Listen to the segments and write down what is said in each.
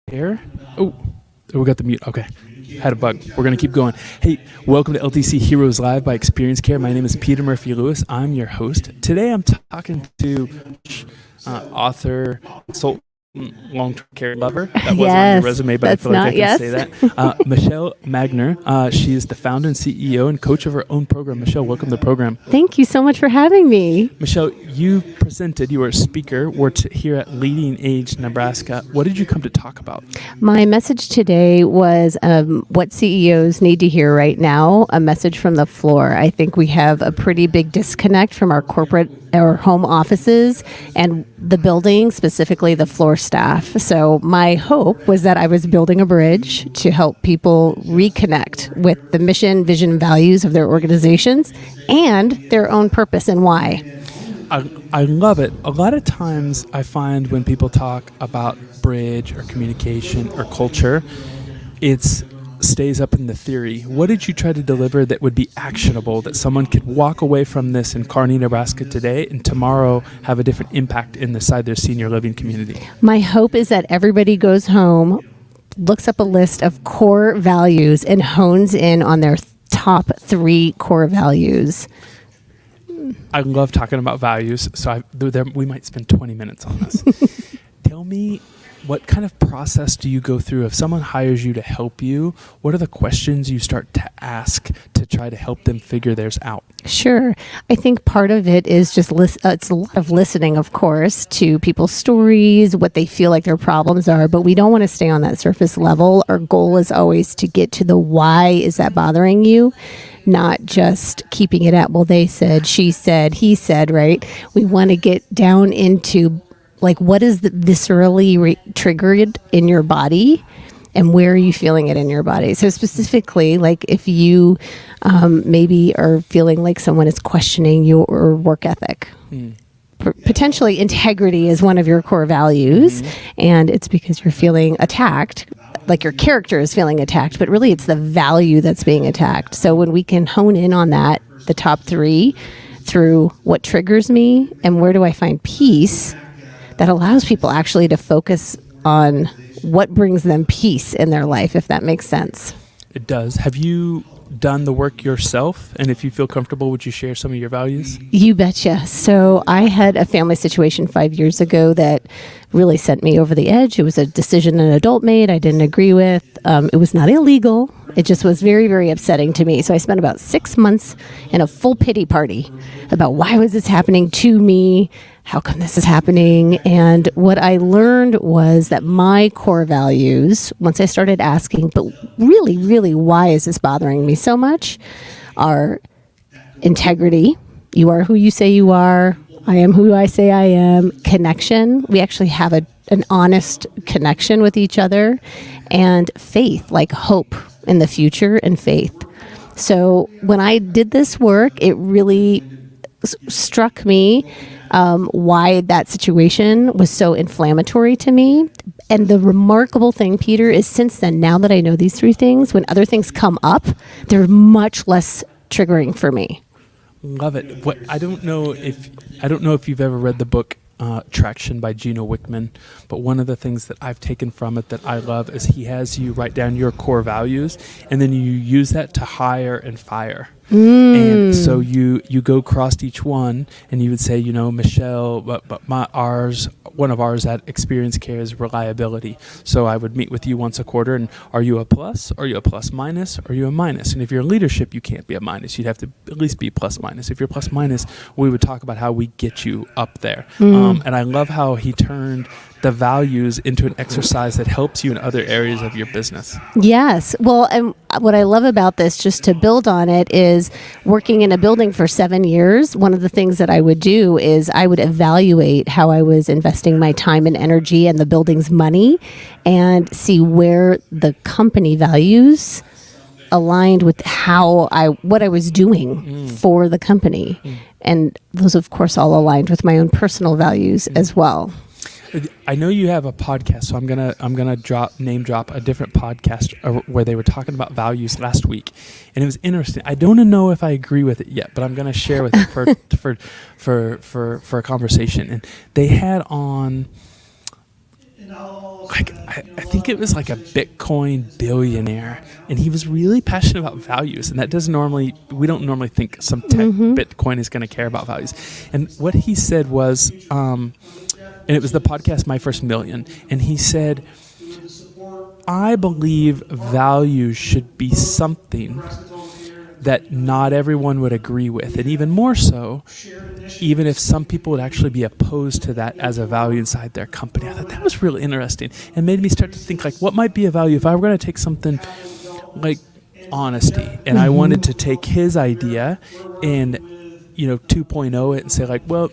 Here. Oh, we got the mute. Okay. Had a bug. We're going to keep going. Hey, welcome to LTC Heroes Live by Experience Care. My name is Peter Murphy Lewis. I'm your host. Today I'm talking to author, consultant, long-term care lover. That wasn't on your resume, but I feel like I can say that. Michele Magner. She is the founder and CEO and coach of her own program. Michele, welcome to the program. Thank you so much for having me. Michele, you were a speaker. We're here at LeadingAge Nebraska. What did you come to talk about? My message today was what CEOs need to hear right now, a message from the floor. I think we have a pretty big disconnect from our corporate or home offices and the building, specifically the floor staff. So my hope was that I was building a bridge to help people reconnect with the mission, vision, and values of their organizations and their own purpose and why. I love it. A lot of times I find when people talk about bridge or communication or culture, it stays up in the theory. What did you try to deliver that would be actionable, that someone could walk away from this in Kearney, Nebraska today and tomorrow have a different impact inside their senior living community? My hope is that everybody goes home, looks up a list of core values and hones in on their top 3 core values. I love talking about values, so we might spend 20 minutes on this. Tell me, what kind of process do you go through if someone hires you to help you? What are the questions you start to ask to try to help them figure theirs out? Sure. I think part of it is just it's a lot of listening, of course, to people's stories, what they feel like their problems are, but we don't want to stay on that surface level. Our goal is always to get to the why is that bothering you, not just keeping it at, well, they said, she said, he said, right? We want to get down into like what is the viscerally triggered in your body and where are you feeling it in your body? So specifically, like if you maybe are feeling like someone is questioning your work ethic, potentially integrity is one of your core values, and it's because you're feeling attacked, like your character is feeling attacked, but really it's the value that's being attacked. So when we can hone in on that, the top 3, through what triggers me and where do I find peace, that allows people actually to focus on what brings them peace in their life, if that makes sense. It does. Have you done the work yourself? And if you feel comfortable, would you share some of your values? You betcha. So I had a family situation 5 years ago that really sent me over the edge. It was a decision an adult made I didn't agree with. It was not illegal. It just was very, very upsetting to me. So I spent about 6 months in a full pity party about why was this happening to me? How come this is happening? And what I learned was that my core values, once I started asking, but really, really, why is this bothering me so much, are integrity. You are who you say you are. I am who I say I am. Connection. We actually have an honest connection with each other. And faith, like hope in the future and faith. So when I did this work, it really struck me why that situation was so inflammatory to me. And the remarkable thing, Peter, is since then, now that I know these 3 things, when other things come up, they're much less triggering for me. Love it. I don't know if you've ever read the book Traction by Gino Wickman, but one of the things that I've taken from it that I love is he has you write down your core values, and then you use that to hire and fire. And so you go across each one, and you would say, Michele, but one of ours at Experience Care is reliability. So I would meet with you once a quarter, and are you a plus? Are you a plus minus? Are you a minus? And if you're in leadership, you can't be a minus. You'd have to at least be plus minus. If you're plus minus, we would talk about how we get you up there. And I love how he turned the values into an exercise that helps you in other areas of your business. Yes. Well, and what I love about this, just to build on it, is working in a building for 7 years. One of the things that I would do is I would evaluate how I was investing my time and energy and the building's money and see where the company values aligned with what I was doing for the company. And those, of course, all aligned with my own personal values as well. I know you have a podcast, so I'm gonna name drop a different podcast where they were talking about values last week, and it was interesting. I don't know if I agree with it yet, but I'm gonna share with it for a conversation. And they had on like I think it was like a Bitcoin billionaire, and he was really passionate about values, and we don't normally think some tech Bitcoin is going to care about values. And what he said was, and it was the podcast My First Million, and he said, I believe values should be something that not everyone would agree with, and even more so, even if some people would actually be opposed to that as a value inside their company. I thought that was really interesting and made me start to think, like, what might be a value if I were going to take something like honesty, and I wanted to take his idea and 2.0 it and say, like, well,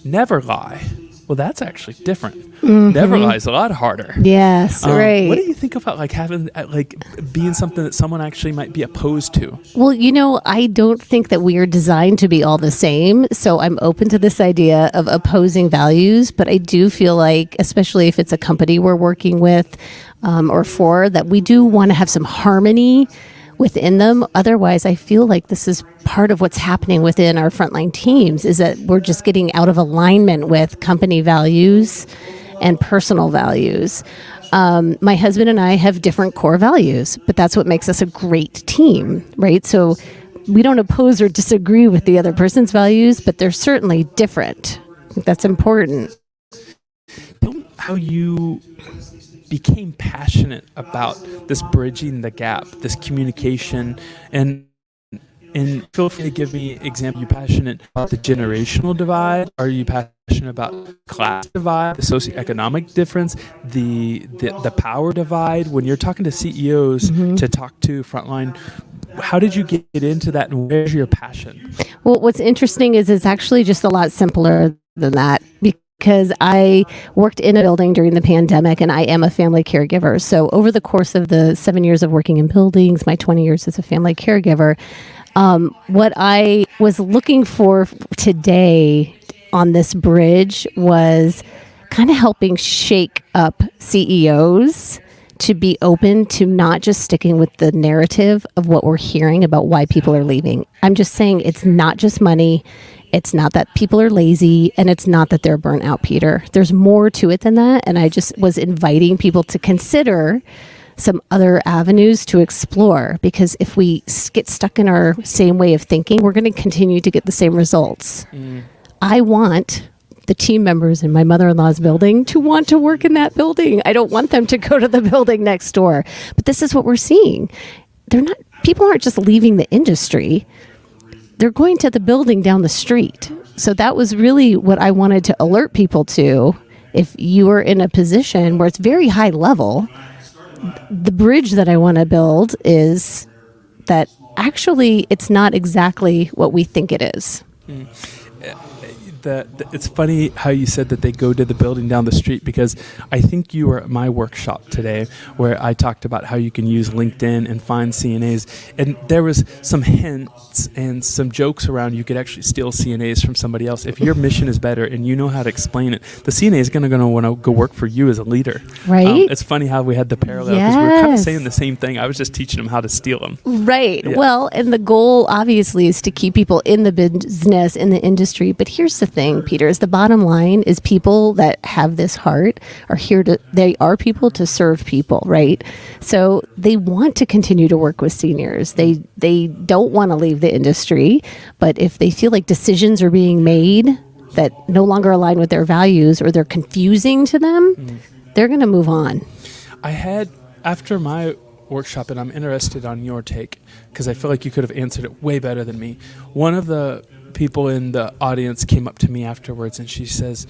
never lie. Well, that's actually different. Never lie is a lot harder. Yes, right. What do you think about like having being something that someone actually might be opposed to? Well, I don't think that we are designed to be all the same. So I'm open to this idea of opposing values. But I do feel like, especially if it's a company we're working with or for, that we do want to have some harmony within them. Otherwise, I feel like this is part of what's happening within our frontline teams, is that we're just getting out of alignment with company values and personal values. My husband and I have different core values, but that's what makes us a great team, right? So we don't oppose or disagree with the other person's values, but they're certainly different. I think that's important. How you became passionate about this bridging the gap, this communication, and feel free to give me an example. Are you passionate about the generational divide? Are you passionate about class divide, the socioeconomic difference, the power divide? When you're talking to CEOs to talk to frontline, how did you get into that, and where's your passion? Well, what's interesting is it's actually just a lot simpler than that, because I worked in a building during the pandemic, and I am a family caregiver. So over the course of the 7 years of working in buildings, my 20 years as a family caregiver, what I was looking for today on this bridge was kind of helping shake up CEOs to be open to not just sticking with the narrative of what we're hearing about why people are leaving. I'm just saying it's not just money. It's not that people are lazy, and it's not that they're burnt out, Peter. There's more to it than that. And I just was inviting people to consider some other avenues to explore, because if we get stuck in our same way of thinking, we're going to continue to get the same results. I want the team members in my mother-in-law's building to want to work in that building. I don't want them to go to the building next door. But this is what we're seeing. People aren't just leaving the industry. They're going to the building down the street. So that was really what I wanted to alert people to. If you are in a position where it's very high level, the bridge that I want to build is that actually it's not exactly what we think it is. It's funny how you said that they go to the building down the street, because I think you were at my workshop today where I talked about how you can use LinkedIn and find CNAs, and there was some hints and some jokes around you could actually steal CNAs from somebody else. If your mission is better and you know how to explain it, the CNA is going to want to go work for you as a leader. Right? It's funny how we had the parallel, because we were kind of saying the same thing. I was just teaching them how to steal them. Right. Yeah. Well, and the goal obviously is to keep people in the business, in the industry. But here's the thing, Peter, is the bottom line is people that have this heart are they are people to serve people, right? So they want to continue to work with seniors. They don't want to leave the industry, but if they feel like decisions are being made that no longer align with their values, or they're confusing to them, they're going to move on. I had, after my workshop, and I'm interested on your take, because I feel like you could have answered it way better than me. One of the people in the audience came up to me afterwards, and she says,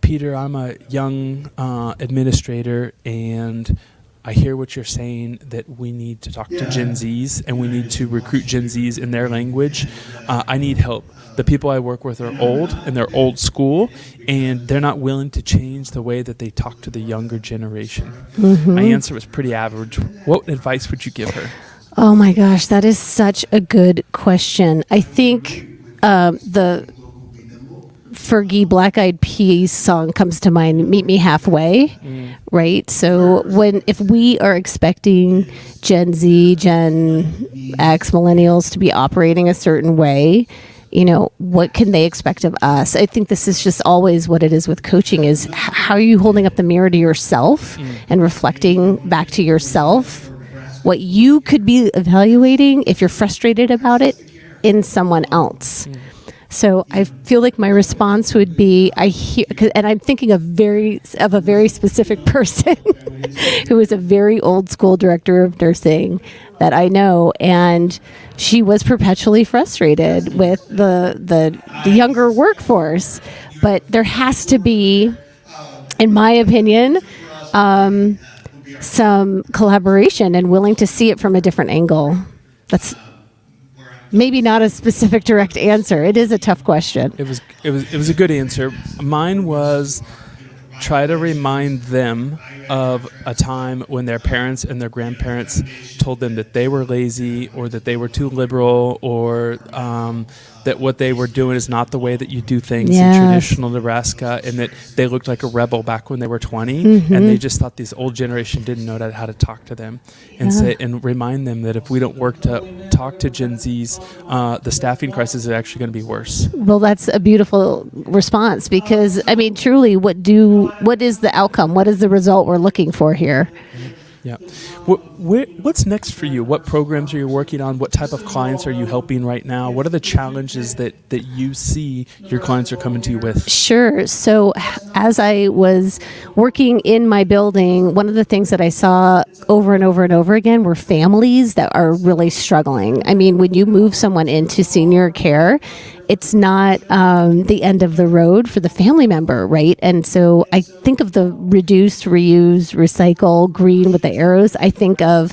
Peter, I'm a young administrator, and I hear what you're saying, that we need to talk to Gen Zs, and we need to recruit Gen Zs in their language. I need help. The people I work with are old, and they're old school, and they're not willing to change the way that they talk to the younger generation. My answer was pretty average. What advice would you give her? Oh my gosh, that is such a good question. I think Fergie Black Eyed Peas song comes to mind, Meet Me Halfway, right? So if we are expecting Gen Z, Gen X, millennials to be operating a certain way, what can they expect of us? I think this is just always what it is with coaching is how are you holding up the mirror to yourself and reflecting back to yourself what you could be evaluating if you're frustrated about it in someone else. So I feel like my response would be, and I'm thinking of a very specific person who is a very old school director of nursing that I know, and she was perpetually frustrated with the younger workforce. But there has to be, in my opinion, some collaboration and willing to see it from a different angle. That's maybe not a specific direct answer. It is a tough question. It was a good answer. Mine was try to remind them of a time when their parents and their grandparents told them that they were lazy or that they were too liberal or that what they were doing is not the way that you do things in traditional Nebraska, and that they looked like a rebel back when they were 20, and they just thought this old generation didn't know how to talk to them, and say and remind them that if we don't work to talk to Gen Zs, the staffing crisis is actually going to be worse. Well, that's a beautiful response because, I mean, truly, what is the outcome? What is the result we're looking for here? Yeah. What's next for you? What programs are you working on? What type of clients are you helping right now? What are the challenges that you see your clients are coming to you with? Sure. So as I was working in my building, one of the things that I saw over and over and over again were families that are really struggling. I mean, when you move someone into senior care, it's not the end of the road for the family member, right? And so I think of the reduce, reuse, recycle, green with the arrows. I think of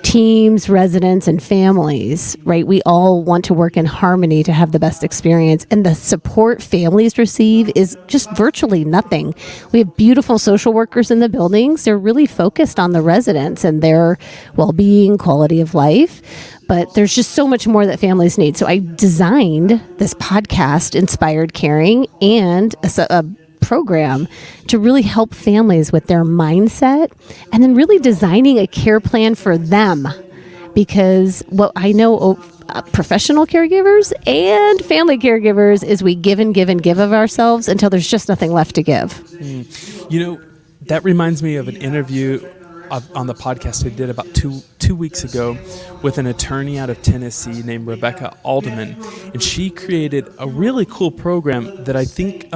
teams, residents, and families, right? We all want to work in harmony to have the best experience. And the support families receive is just virtually nothing. We have beautiful social workers in the buildings. They're really focused on the residents and their well-being, quality of life. But there's just so much more that families need. So I designed this podcast, Inspired Caring, and a program to really help families with their mindset and then really designing a care plan for them. Because what I know professional caregivers and family caregivers is we give and give and give of ourselves until there's just nothing left to give. That reminds me of an interview on the podcast I did about two weeks ago with an attorney out of Tennessee named Rebecca Alderman, and she created a really cool program that I think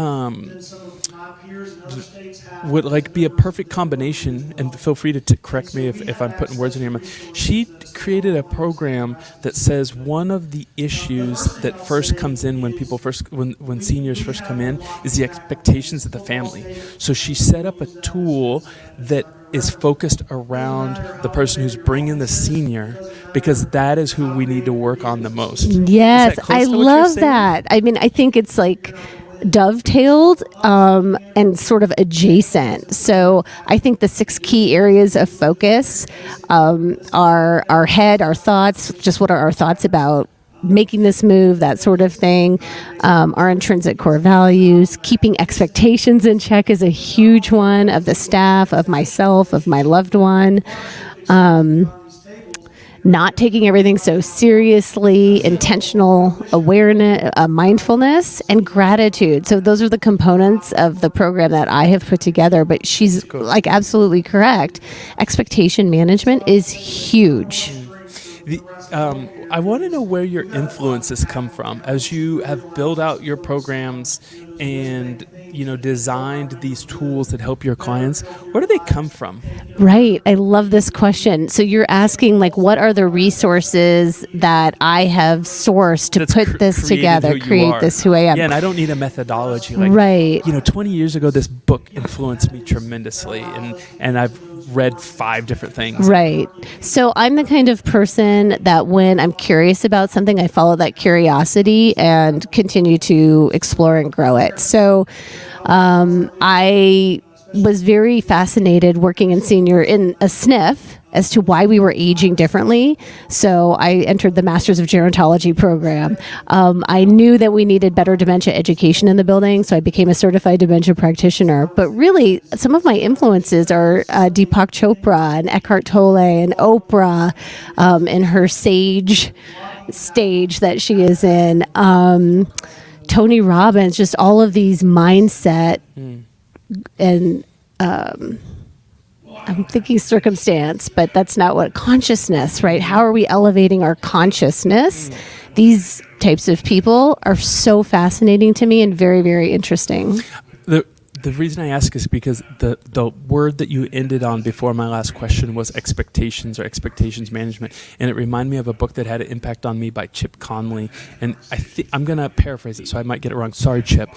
would be a perfect combination, and feel free to correct me if I'm putting words in your mouth. She created a program that says one of the issues that first comes in when seniors first come in is the expectations of the family. So she set up a tool that is focused around the person who's bringing the senior, because that is who we need to work on the most. Yes, I love that. I mean, I think it's like dovetailed and sort of adjacent. So I think the 6 key areas of focus are our head, our thoughts, just what are our thoughts about making this move, that sort of thing, our intrinsic core values, keeping expectations in check is a huge one of the staff, of myself, of my loved one, not taking everything so seriously, intentional awareness, mindfulness, and gratitude. So those are the components of the program that I have put together, but she's absolutely correct. Expectation management is huge. I want to know where your influences come from as you have built out your programs and designed these tools that help your clients. Where do they come from? Right. I love this question. So you're asking what are the resources that I have sourced to put this together, create this who I am? Yeah, and I don't need a methodology. Right. 20 years ago, this book influenced me tremendously, and I've read 5 different things. Right. So I'm the kind of person that when I'm curious about something, I follow that curiosity and continue to explore and grow it. So I was very fascinated working in a SNF as to why we were aging differently. So I entered the Masters of Gerontology program. I knew that we needed better dementia education in the building, so I became a certified dementia practitioner. But really, some of my influences are Deepak Chopra and Eckhart Tolle and Oprah in her sage stage that she is in. Tony Robbins, just all of these mindset and I'm thinking circumstance, but that's not what consciousness, right? How are we elevating our consciousness? These types of people are so fascinating to me and very, very interesting. The reason I ask is because the word that you ended on before my last question was expectations or expectations management. And it reminded me of a book that had an impact on me by Chip Conley. And I'm going to paraphrase it, so I might get it wrong. Sorry, Chip.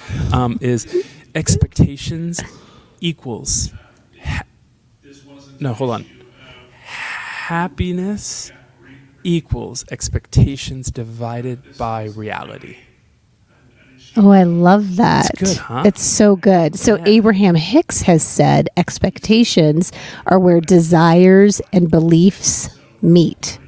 Is expectations equals... Happiness equals expectations divided by reality. Oh, I love that. It's good, huh? It's so good. So Yeah. Abraham Hicks has said expectations are where desires and beliefs meet.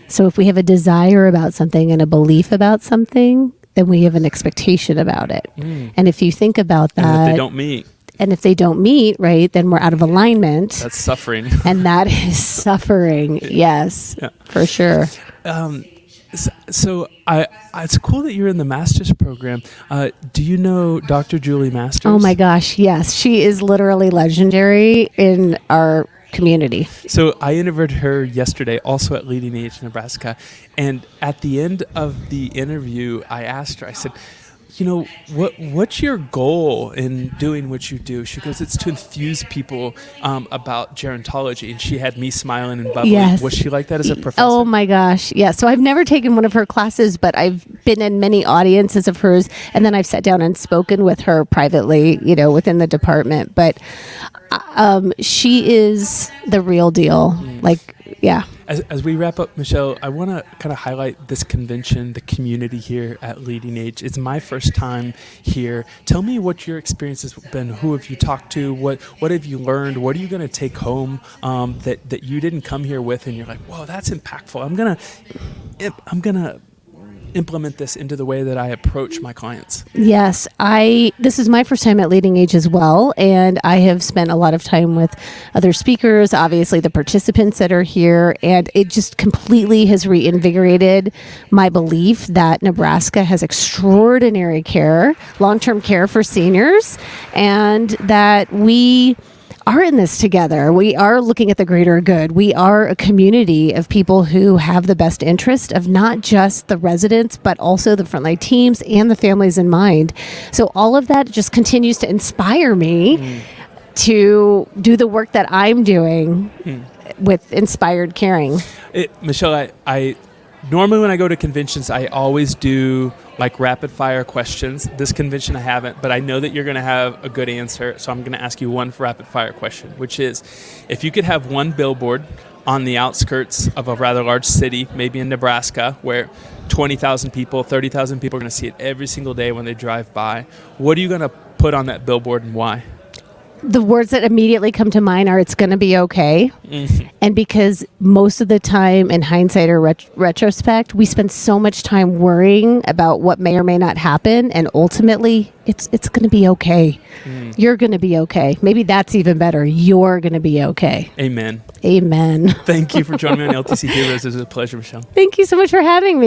So if we have a desire about something and a belief about something, then we have an expectation about it. And if you think about that... And if they don't meet... And if they don't meet, right, then we're out of alignment. That's suffering. And that is suffering. Yes, Yeah. for sure. So it's cool that you're in the master's program. Do you know Dr. Julie Masters? Oh my gosh, yes. She is literally legendary in our community. So I interviewed her yesterday, also at LeadingAge Nebraska. And at the end of the interview, I asked her, I said, you know, what's your goal in doing what you do? She goes, it's to enthuse people about gerontology. And she had me smiling and bubbling. Yes. Was she like that as a professor? Oh my gosh. Yeah. So I've never taken one of her classes, but I've been in many audiences of hers. And then I've sat down and spoken with her privately, you know, within the department. But she is the real deal. Like, yeah. As we wrap up, Michele, I want to kind of highlight this convention, the community here at LeadingAge. It's my first time here. Tell me what your experience has been. Who have you talked to? What have you learned? What are you going to take home that you didn't come here with, and you're like, whoa, that's impactful. I'm gonna implement this into the way that I approach my clients. Yes, this is my first time at LeadingAge as well, and I have spent a lot of time with other speakers, obviously the participants that are here, and it just completely has reinvigorated my belief that Nebraska has extraordinary care, long-term care for seniors, and that we are in this together. We are looking at the greater good. We are a community of people who have the best interest of not just the residents, but also the frontline teams and the families in mind. So all of that just continues to inspire me to do the work that I'm doing with inspired caring. Michele, I normally when I go to conventions, I always do like rapid fire questions. This convention I haven't, but I know that you're going to have a good answer. So I'm going to ask you one rapid fire question, which is, if you could have one billboard on the outskirts of a rather large city, maybe in Nebraska, where 20,000 people, 30,000 people are going to see it every single day when they drive by, what are you going to put on that billboard and why? The words that immediately come to mind are, it's going to be okay. Mm-hmm. And because most of the time in hindsight or retrospect, we spend so much time worrying about what may or may not happen. And ultimately, it's going to be okay. You're going to be okay. Maybe that's even better. You're going to be okay. Amen. Amen. Thank you for joining me on LTC Heroes. It was a pleasure, Michele. Thank you so much for having me.